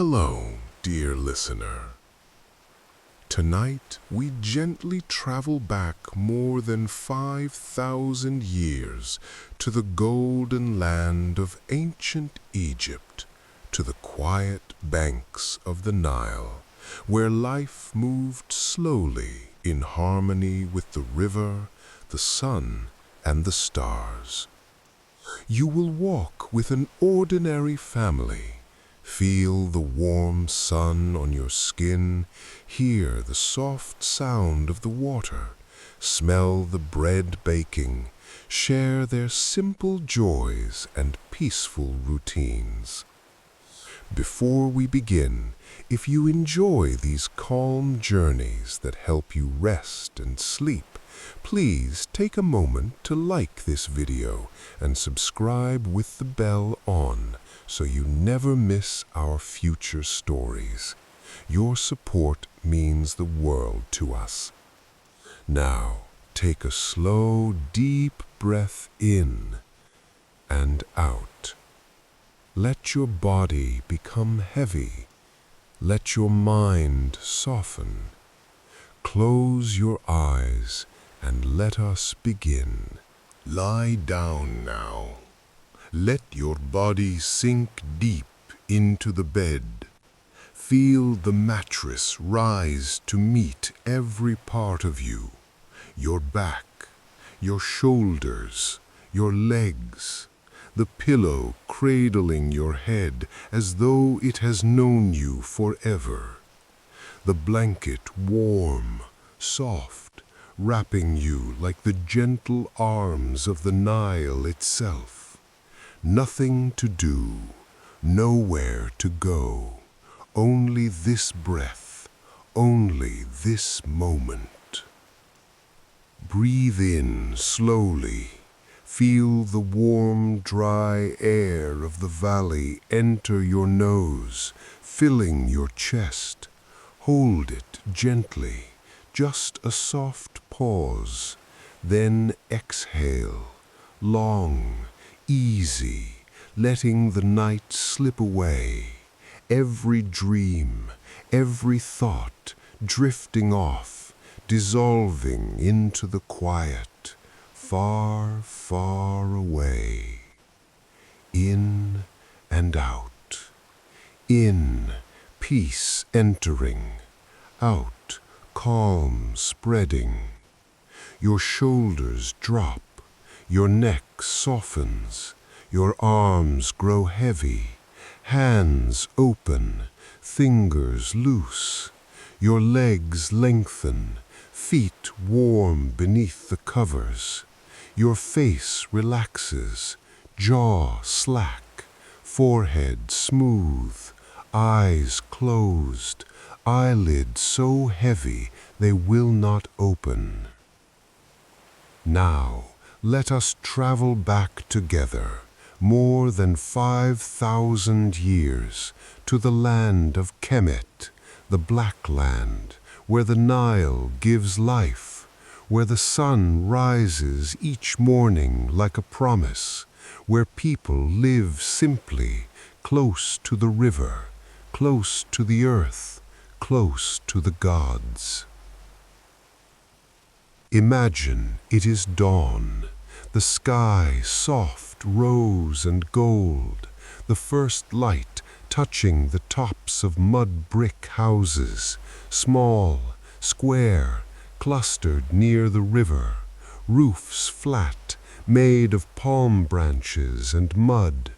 Hello, dear listener. Tonight, we gently travel back more than 5,000 years to the golden land of ancient Egypt, to the quiet banks of the Nile, where life moved slowly in harmony with the river, the sun, and the stars. You will walk with an ordinary family. Feel the warm sun on your skin, hear the soft sound of the water, smell the bread baking, share their simple joys and peaceful routines. Before we begin, if you enjoy these calm journeys that help you rest and sleep, please take a moment to like this video and subscribe with the bell on, so you never miss our future stories. Your support means the world to us. Now, take a slow, deep breath in and out. Let your body become heavy. Let your mind soften. Close your eyes and let us begin. Lie down now. Let your body sink deep into the bed. Feel the mattress rise to meet every part of you. Your back, your shoulders, your legs. The pillow cradling your head as though it has known you forever. The blanket warm, soft, wrapping you like the gentle arms of the Nile itself. Nothing to do, nowhere to go, only this breath, only this moment. Breathe in slowly, feel the warm, dry air of the valley enter your nose, filling your chest. Hold it gently, just a soft pause, then exhale, long, easy, letting the night slip away, every dream, every thought drifting off, dissolving into the quiet, far, far away. In and out. In, peace entering. Out, calm spreading. Your shoulders drop. Your neck softens, your arms grow heavy, hands open, fingers loose, your legs lengthen, feet warm beneath the covers, your face relaxes, jaw slack, forehead smooth, eyes closed, eyelids so heavy they will not open. Now, let us travel back together, more than 5,000 years, to the land of Kemet, the Black Land, where the Nile gives life, where the sun rises each morning like a promise, where people live simply, close to the river, close to the earth, close to the gods. Imagine it is dawn, the sky soft rose and gold, the first light touching the tops of mud brick houses, small, square, clustered near the river, roofs flat, made of palm branches and mud.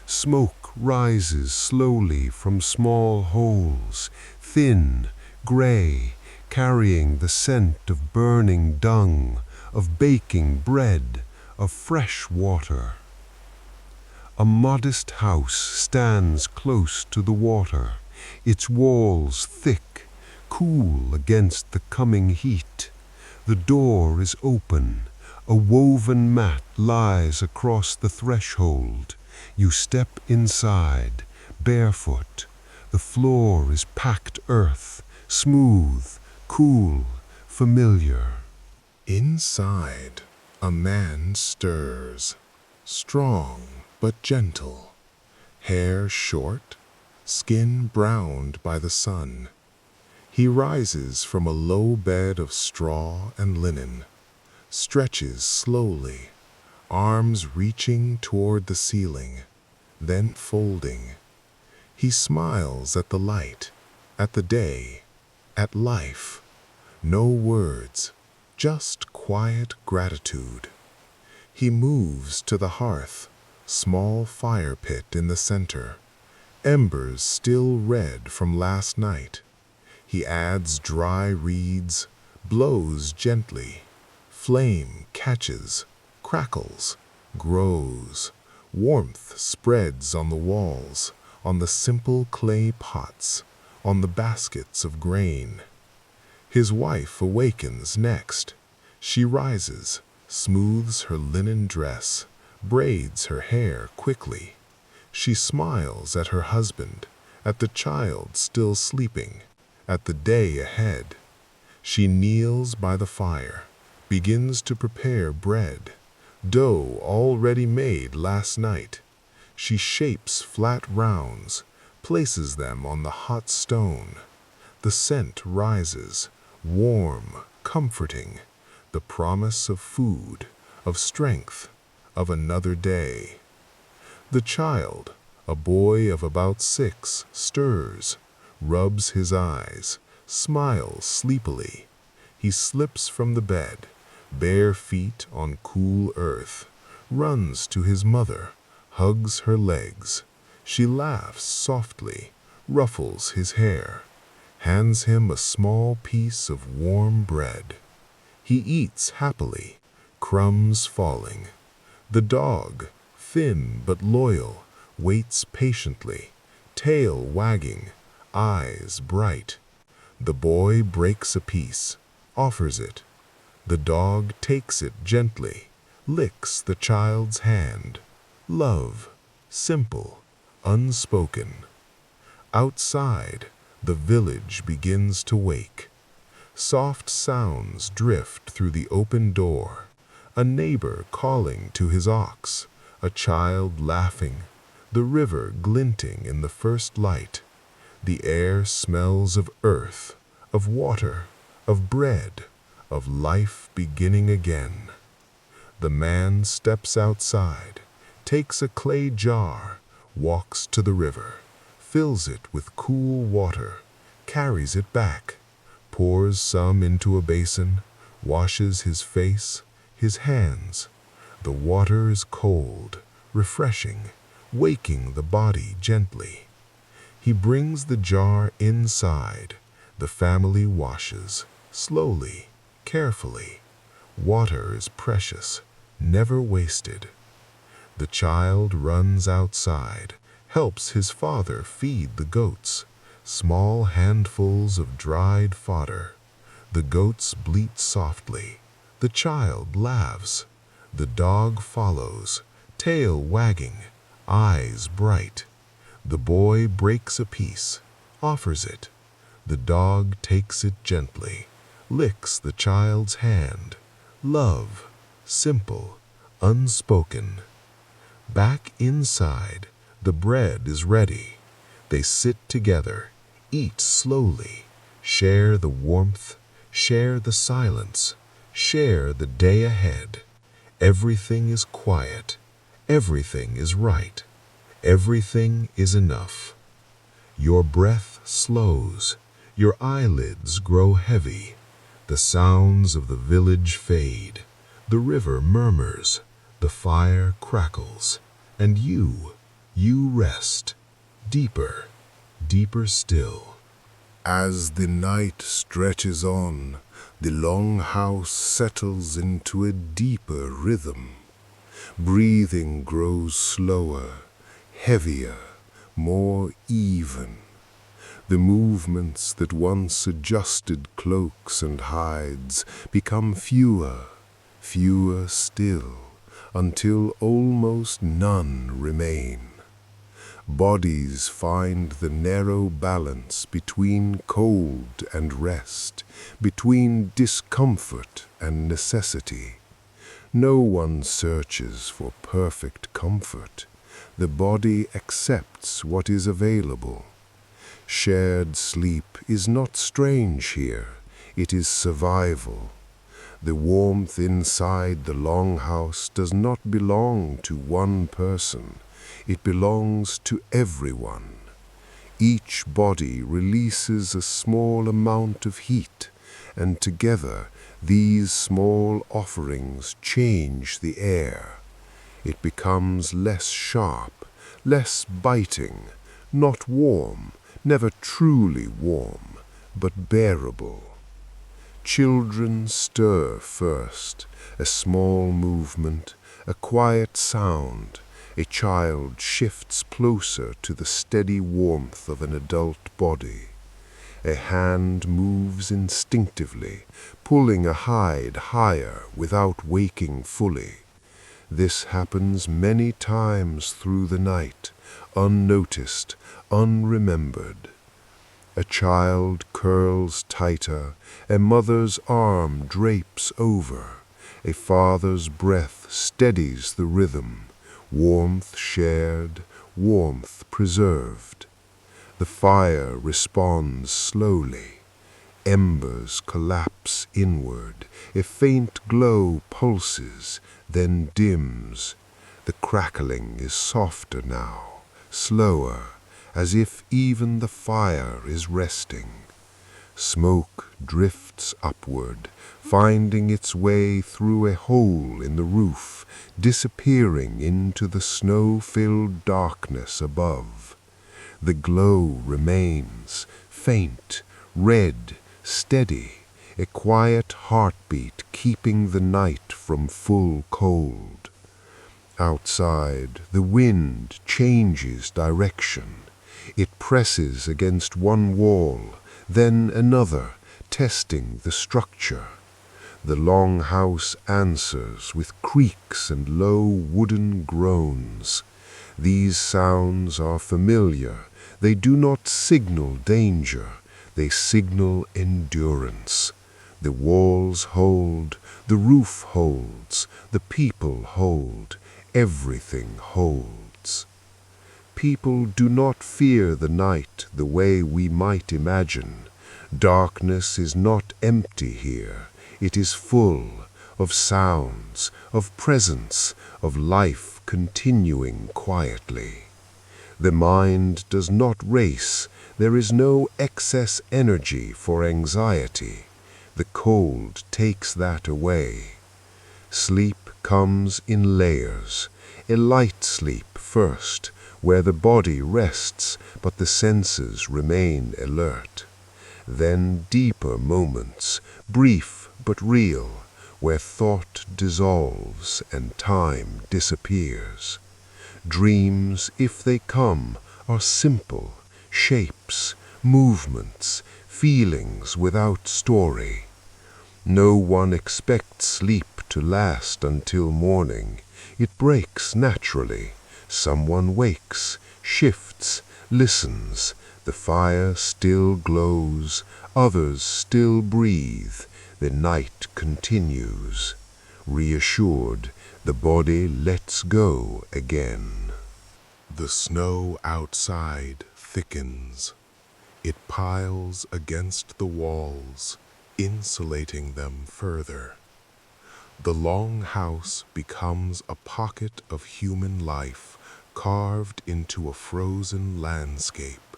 Smoke rises slowly from small holes, thin, gray, carrying the scent of burning dung, of baking bread, of fresh water. A modest house stands close to the water, its walls thick, cool against the coming heat. The door is open, a woven mat lies across the threshold. You step inside, barefoot. The floor is packed earth, smooth, cool, familiar. Inside, a man stirs, strong but gentle, hair short, skin browned by the sun. He rises from a low bed of straw and linen, stretches slowly, arms reaching toward the ceiling, then folding. He smiles at the light, at the day, at life. No words, just quiet gratitude. He moves to the hearth, small fire pit in the center, embers still red from last night. He adds dry reeds, blows gently. Flame catches, crackles, grows. Warmth spreads on the walls, on the simple clay pots, on the baskets of grain. His wife awakens next. She rises, smooths her linen dress, braids her hair quickly. She smiles at her husband, at the child still sleeping, at the day ahead. She kneels by the fire, begins to prepare bread, dough already made last night. She shapes flat rounds, places them on the hot stone. The scent rises, warm, comforting, the promise of food, of strength, of another day. The child, a boy of about 6, stirs, rubs his eyes, smiles sleepily. He slips from the bed, bare feet on cool earth, runs to his mother, hugs her legs. She laughs softly, ruffles his hair, hands him a small piece of warm bread. He eats happily, crumbs falling. The dog, thin but loyal, waits patiently, tail wagging, eyes bright. The boy breaks a piece, offers it. The dog takes it gently, licks the child's hand. Love, simple, unspoken. Outside, the village begins to wake. Soft sounds drift through the open door. A neighbor calling to his ox, a child laughing, the river glinting in the first light. The air smells of earth, of water, of bread, of life beginning again. The man steps outside, takes a clay jar, walks to the river, fills it with cool water, carries it back, pours some into a basin, washes his face, his hands. The water is cold, refreshing, waking the body gently. He brings the jar inside. The family washes, slowly, carefully. Water is precious, never wasted. The child runs outside, helps his father feed the goats, small handfuls of dried fodder. The goats bleat softly. The child laughs. The dog follows, tail wagging, eyes bright. The boy breaks a piece, offers it. The dog takes it gently, licks the child's hand. Love, simple, unspoken. Back inside, the bread is ready. They sit together, eat slowly, share the warmth, share the silence, share the day ahead. Everything is quiet. Everything is right. Everything is enough. Your breath slows. Your eyelids grow heavy. The sounds of the village fade. The river murmurs. The fire crackles. And you rest. Deeper, deeper still. As the night stretches on, the long house settles into a deeper rhythm. Breathing grows slower, heavier, more even. The movements that once adjusted cloaks and hides become fewer, fewer still, until almost none remain. Bodies find the narrow balance between cold and rest, between discomfort and necessity. No one searches for perfect comfort. The body accepts what is available. Shared sleep is not strange here, it is survival. The warmth inside the longhouse does not belong to one person, it belongs to everyone. Each body releases a small amount of heat, and together these small offerings change the air. It becomes less sharp, less biting, not warm, never truly warm, but bearable. Children stir first, a small movement, a quiet sound. A child shifts closer to the steady warmth of an adult body. A hand moves instinctively, pulling a hide higher without waking fully. This happens many times through the night, unnoticed, unremembered. A child curls tighter, a mother's arm drapes over, a father's breath steadies the rhythm, warmth shared, warmth preserved. The fire responds slowly. Embers collapse inward, a faint glow pulses, then dims. The crackling is softer now, slower, as if even the fire is resting. Smoke drifts upward, finding its way through a hole in the roof, disappearing into the snow-filled darkness above. The glow remains, faint, red, steady, a quiet heartbeat keeping the night from full cold. Outside, the wind changes direction. It presses against one wall, then another, testing the structure. The longhouse answers with creaks and low wooden groans. These sounds are familiar. They do not signal danger. They signal endurance. The walls hold, the roof holds, the people hold, everything holds. People do not fear the night the way we might imagine. Darkness is not empty here. It is full of sounds, of presence, of life continuing quietly. The mind does not race. There is no excess energy for anxiety. The cold takes that away. Sleep comes in layers. A light sleep first, where the body rests but the senses remain alert. Then deeper moments, brief but real, where thought dissolves and time disappears. Dreams, if they come, are simple, shapes, movements, feelings without story. No one expects sleep to last until morning. It breaks naturally. Someone wakes, shifts, listens. The fire still glows, others still breathe. The night continues. Reassured, the body lets go again. The snow outside thickens. It piles against the walls, insulating them further. The long house becomes a pocket of human life carved into a frozen landscape.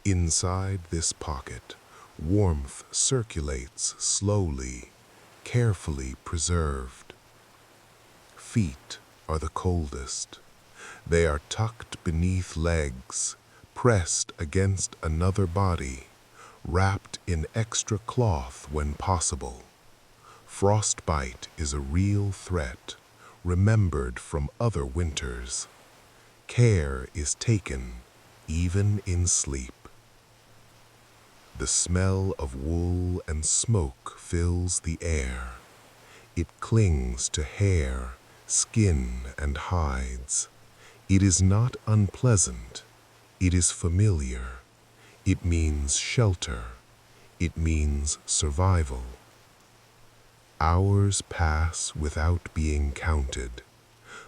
Inside this pocket, warmth circulates slowly, carefully preserved. Feet are the coldest. They are tucked beneath legs, pressed against another body, wrapped in extra cloth when possible. Frostbite is a real threat, remembered from other winters. Care is taken, even in sleep. The smell of wool and smoke fills the air. It clings to hair, skin, and hides. It is not unpleasant. It is familiar. It means shelter. It means survival. Hours pass without being counted.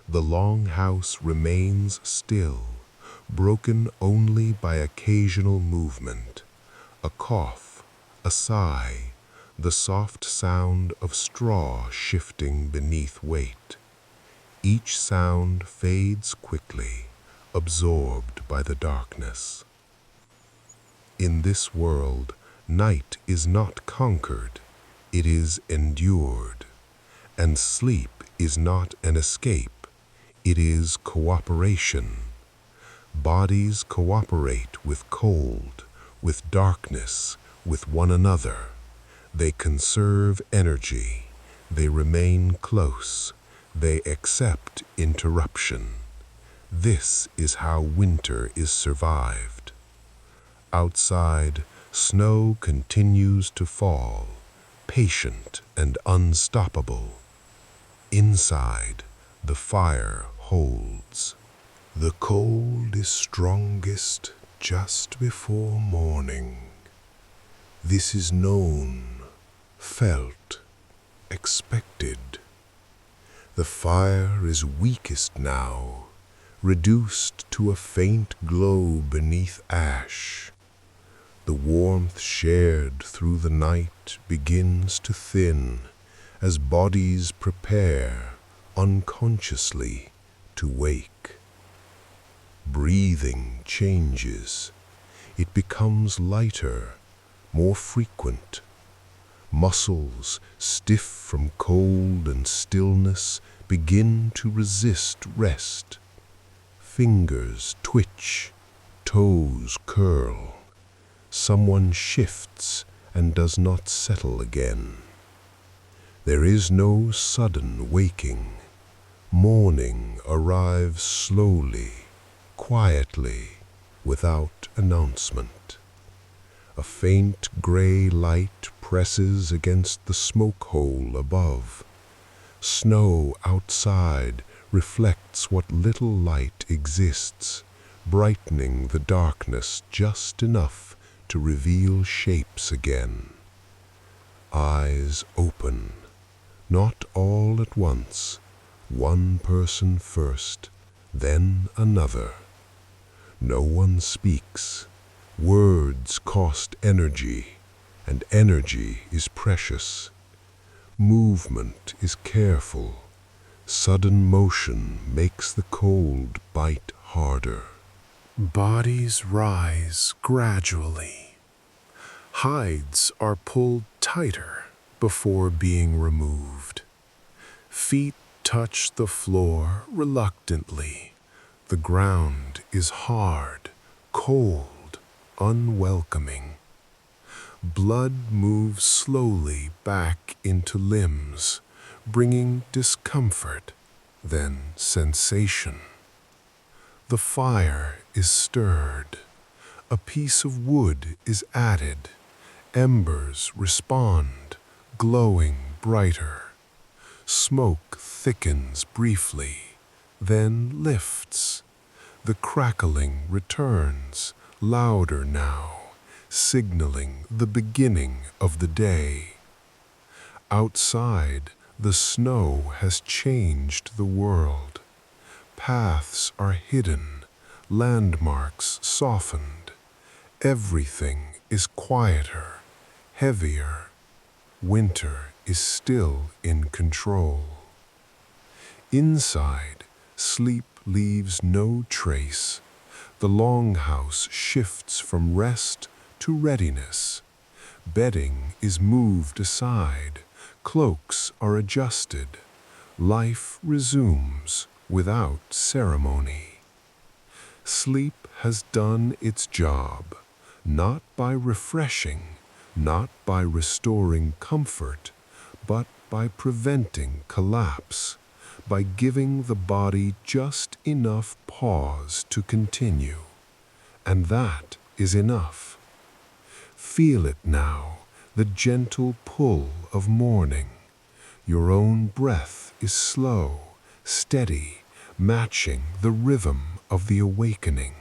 The longhouse remains still, broken only by occasional movement, a cough, a sigh, the soft sound of straw shifting beneath weight. Each sound fades quickly, absorbed by the darkness. In this world, night is not conquered, it is endured. And sleep is not an escape, it is cooperation. Bodies cooperate with cold, with darkness, with one another. They conserve energy, they remain close, they accept interruption. This is how winter is survived. Outside, snow continues to fall, patient and unstoppable. Inside, the fire holds. The cold is strongest just before morning. This is known, felt, expected. The fire is weakest now, reduced to a faint glow beneath ash. The warmth shared through the night begins to thin as bodies prepare, unconsciously, to wake. Breathing changes. It becomes lighter, more frequent. Muscles, stiff from cold and stillness, begin to resist rest. Fingers twitch, toes curl. Someone shifts and does not settle again. There is no sudden waking. Morning arrives slowly, quietly, without announcement. A faint gray light presses against the smoke hole above. Snow outside reflects what little light exists, brightening the darkness just enough to reveal shapes again. Eyes open, not all at once, one person first, then another. No one speaks. Words cost energy, and energy is precious. Movement is careful. Sudden motion makes the cold bite harder. Bodies rise gradually. Hides are pulled tighter before being removed. Feet touch the floor reluctantly. The ground is hard, cold, unwelcoming. Blood moves slowly back into limbs, bringing discomfort, then sensation. The fire is stirred. A piece of wood is added. Embers respond, glowing brighter. Smoke thickens briefly, then lifts. The crackling returns, louder now, signaling the beginning of the day. Outside, the snow has changed the world. Paths are hidden, landmarks softened. Everything is quieter, heavier. Winter is still in control. Inside, sleep leaves no trace. The longhouse shifts from rest to readiness. Bedding is moved aside. Cloaks are adjusted. Life resumes without ceremony. Sleep has done its job, not by refreshing, not by restoring comfort, but by preventing collapse, by giving the body just enough pause to continue. And that is enough. Feel it now, the gentle pull of morning. Your own breath is slow, steady, matching the rhythm of the awakening.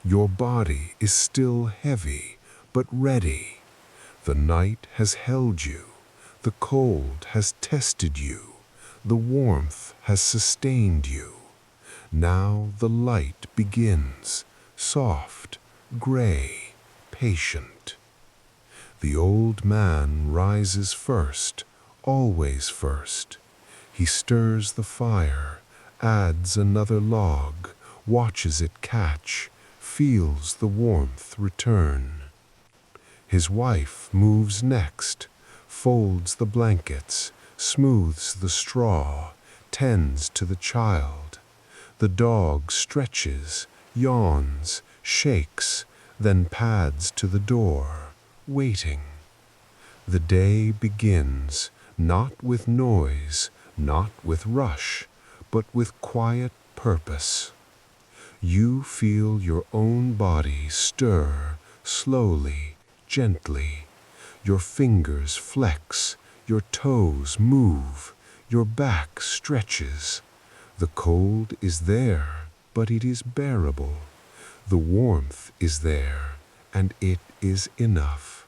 Your body is still heavy, but ready. The night has held you. The cold has tested you. The warmth has sustained you. Now the light begins, soft, gray, patient. The old man rises first, always first. He stirs the fire, adds another log, watches it catch, feels the warmth return. His wife moves next, folds the blankets, smooths the straw, tends to the child. The dog stretches, yawns, shakes, then pads to the door, waiting. The day begins, not with noise, not with rush, but with quiet purpose. You feel your own body stir, slowly, gently. Your fingers flex, your toes move, your back stretches. The cold is there, but it is bearable. The warmth is there, and it is enough.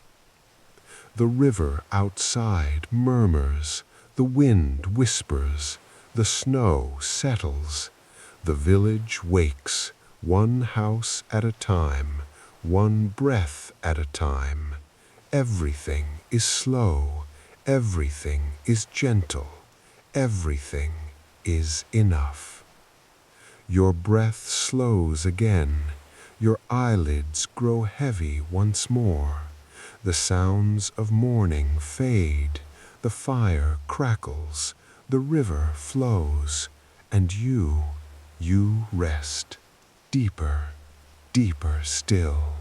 The river outside murmurs, the wind whispers, the snow settles. The village wakes, one house at a time, one breath at a time. Everything is slow, everything is gentle, everything is enough. Your breath slows again, your eyelids grow heavy once more. The sounds of morning fade, the fire crackles, the river flows, and you rest, deeper, deeper still.